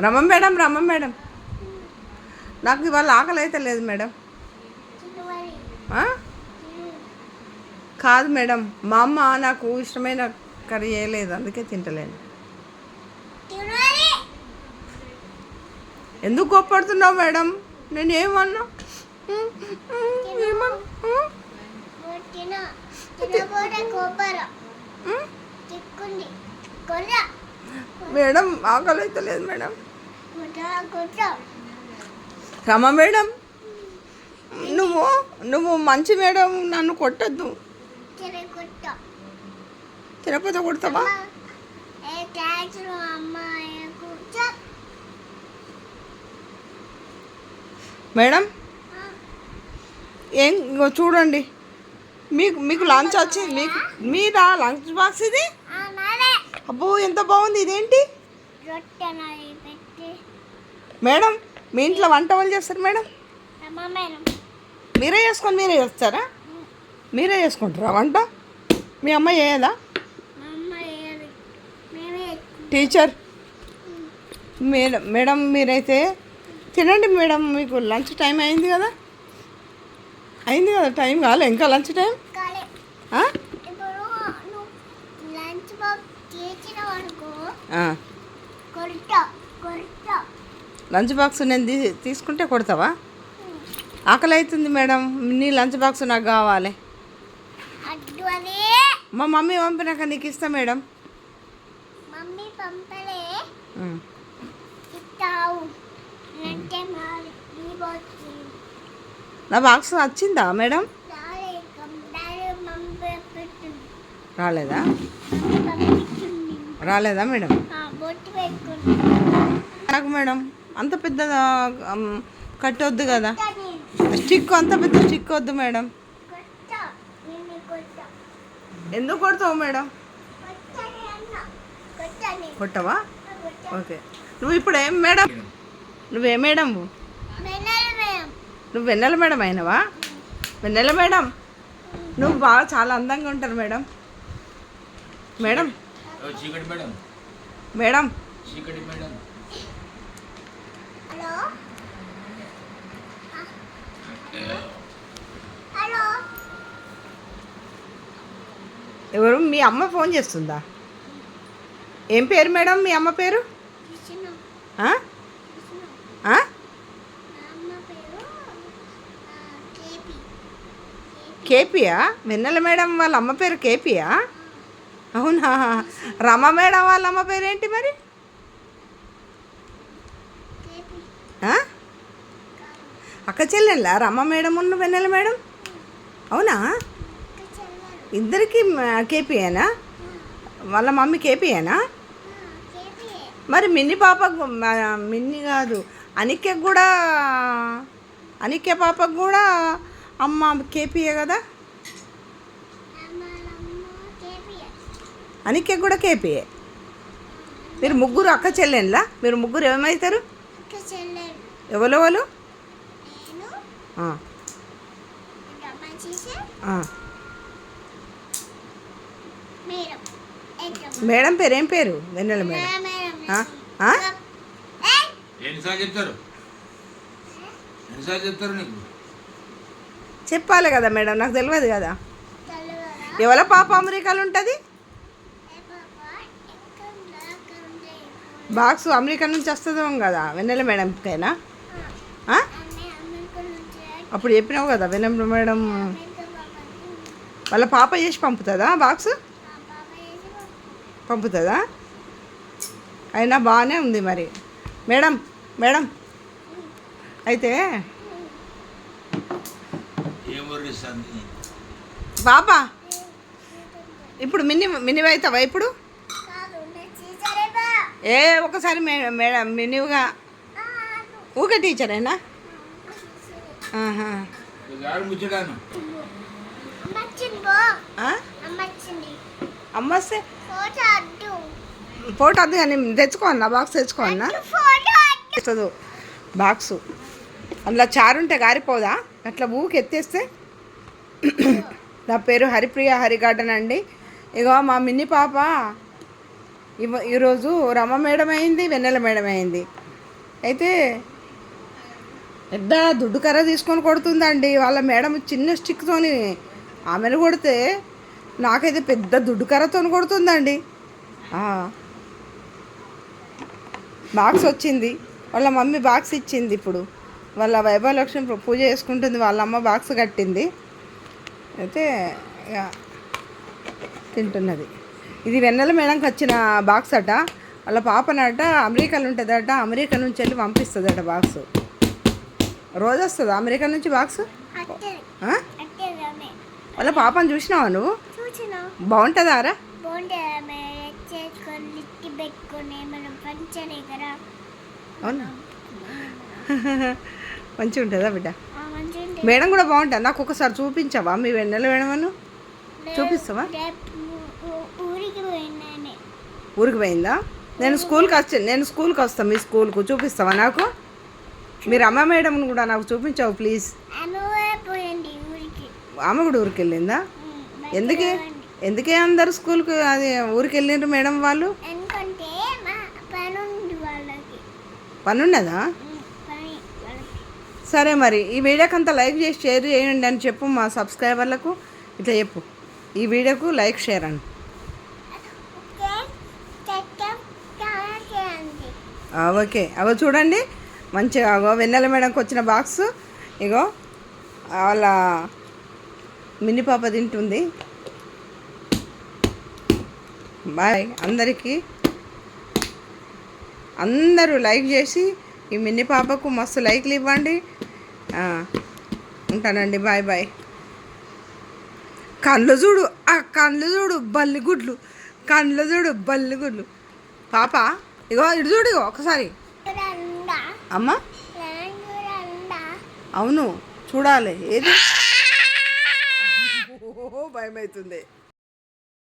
రమ్మ మేడం నాకు ఇవాళ ఆకలి అయితే లేదు మేడం. కాదు మేడం, మా అమ్మ నాకు ఇష్టమైన కర్రీ చేయలేదు, అందుకే తింటలేను. ఎందుకు కోప్పడుతున్నావు మేడం? నేను ఏమన్నా మేడం ఆకలి అయితే లేదు మేడం. రమ మేడం, నువ్వు మంచి మేడం, నన్ను కొట్టద్దు. తినకపోతే కొడతావా? మేడం ఏం చూడండి, మీకు లంచ్ వచ్చింది, మీదా లంచ్ బాక్స్ ఇది? అబ్బో ఎంత బాగుంది, ఇదేంటి మేడం? మీ ఇంట్లో వంట వాళ్ళు చేస్తారు మేడం? మీరే చేస్తారా? మీరే చేసుకుంటారా వంట? మీ అమ్మ చేయదా? టీచర్ మేడం మీరైతే తినండి మేడం, మీకు లంచ్ టైం అయింది కదా టైం కాలే ఇంకా లంచ్ టైం? లంచ్ బాక్స్ నేను తీసుకుంటే కొడతావా? ఆకలి అవుతుంది మేడం, నీ లంచ్ బాక్స్ నాకు కావాలి. మా మమ్మీ పంపినాక నీకు ఇస్తా మేడం. నా బాక్స్ వచ్చిందా మేడం? రాలేదా మేడం? నాకు మేడం అంత పెద్ద కట్టొద్దు కదా, స్టిక్ అంత పెద్ద స్టిక్ వద్దు మేడం. ఎందుకు కొడతావు మేడం? కొట్టవా? ఓకే. నువ్వు ఇప్పుడు ఏం మేడం? నువ్వే మేడం? నువ్వు వెన్నెల మేడం అయినవా? వెన్నెల మేడం నువ్వు బాగా చాలా అందంగా ఉంటారు మేడం. మేడం మేడం ఎవరు? మీ అమ్మ ఫోన్ చేస్తుందా? ఏం పేరు మేడం మీ అమ్మ పేరు? కేపీయా? వెన్నెల మేడం వాళ్ళ అమ్మ పేరు కేపీయా? అవునా? రమ మేడం వాళ్ళ అమ్మ పేరు ఏంటి మరి? అక్క చెల్లెళ్ళ రమ మేడం ఉన్న వెన్నెల మేడం? అవునా? ఇద్దరికి కేపీయేనా? వాళ్ళ మమ్మీ కేపీయేనా? మరి మిన్ని పాపకు, మిన్ని కాదు అనిక్య కూడా, అనిక్య పాపకు కూడా అమ్మ కేపీయే కదా? అనిక్య కూడా కేపీయే. మీరు ముగ్గురు అక్క చెల్లెళ్ళా? మీరు ముగ్గురు ఏమవుతారు? ఎవరు? మేడం పేరు ఏం పేరు? వెన్నెల మేడం. చెప్పాలి కదా మేడం, నాకు తెలియదు కదా. ఎవరో పాప అమెరికాలో ఉంటుంది? బాక్స్ అమెరికా నుంచి వస్తుందో కదా వెన్నెల మేడంకైనా? అప్పుడు చెప్పినావు కదా వెన్నెల మేడం వాళ్ళ పాప చేసి పంపుతుందా బాక్స్? పంపుతుందా? అయినా బాగానే ఉంది మరి. మేడం అయితే పాప ఇప్పుడు మినివి అవుతావా ఇప్పుడు? ఒకసారి మేడం మినివిగా ఊకే టీచరేనా? అమ్మ వస్తే ఫోటో వద్దు కానీ తెచ్చుకోన్నా, బాక్స్ తెచ్చుకోన్నా. బాక్సు అందులో చారు ఉంటే గారిపోదా అట్లా ఊకి ఎత్తేస్తే? నా పేరు హరిప్రియ హరిగార్డెన్ అండి. ఇగో మా మిన్ని పాప ఈరోజు రమ మేడం అయింది, వెన్నెల మేడం అయింది. అయితే పెద్ద దుడ్డు కర్ర తీసుకొని కొడుతుందండి వాళ్ళ మేడం చిన్న స్టిక్తోని ఆమెను కొడితే నాకైతే పెద్ద దుడ్డు కర్రతో కొడుతుందండి. బాక్స్ వచ్చింది, వాళ్ళ మమ్మీ బాక్స్ ఇచ్చింది. ఇప్పుడు వాళ్ళ వైభవలక్ష్మి పూజ చేసుకుంటుంది, వాళ్ళ అమ్మ బాక్స్ కట్టింది. అయితే ఇక తింటున్నది. ఇది వెన్నెల మేడంకి వచ్చిన బాక్స్ అట. వాళ్ళ పాపనట అమెరికాలో ఉంటుందట, అమెరికా నుంచి వెళ్ళి పంపిస్తుందట బాక్స్. రోజు వస్తుందా అమెరికా నుంచి బాక్స్? వాళ్ళ పాపను చూసినావా నువ్వు? బాగుంటుందా రా? అవునా? మంచిగా ఉంటుందా బిడ్డ? మేడం కూడా బాగుంటుంది. నాకు ఒకసారి చూపించావా మీ వెన్నెల మేడమను? చూపిస్తావా? ఊరికి పోయిందా? నేను స్కూల్కి వస్తాను, మీ స్కూల్కు చూపిస్తావా నాకు? మీరు అమ్మ మేడంను కూడా నాకు చూపించావు ప్లీజ్. ఆమె కూడా ఊరికి వెళ్ళిందా? ఎందుకే అందరు స్కూల్కి అది ఊరికి వెళ్ళిండ్రు మేడం వాళ్ళు? పని ఉన్నదా? సరే మరి ఈ వీడియోకి అంతా లైక్ చేసి షేర్ చేయండి అని చెప్పు మా సబ్స్క్రైబర్లకు. ఇట్లా చెప్పు, ఈ వీడియోకు లైక్ షేర్ అని. ఓకే. అగో చూడండి మంచిగా, అగో వెన్నెల మేడంకి వచ్చిన బాక్స్. ఇగో వాళ్ళ మిన్ని పాప తింటుంది. బాయ్ అందరికీ. అందరూ లైక్ చేసి ఈ మిన్ని పాపకు మస్తు లైక్లు ఇవ్వండి. ఉంటానండి, బాయ్ బాయ్. కళ్ళు చూడు, కళ్ళు చూడు బల్లిగుడ్లు, కళ్ళు చూడు బల్లిగుడ్లు. పాప ఇగో ఇటు చూడు, ఇగో ఒకసారి. అమ్మా అవును చూడాలి. ఏది భయం అవుతుంది.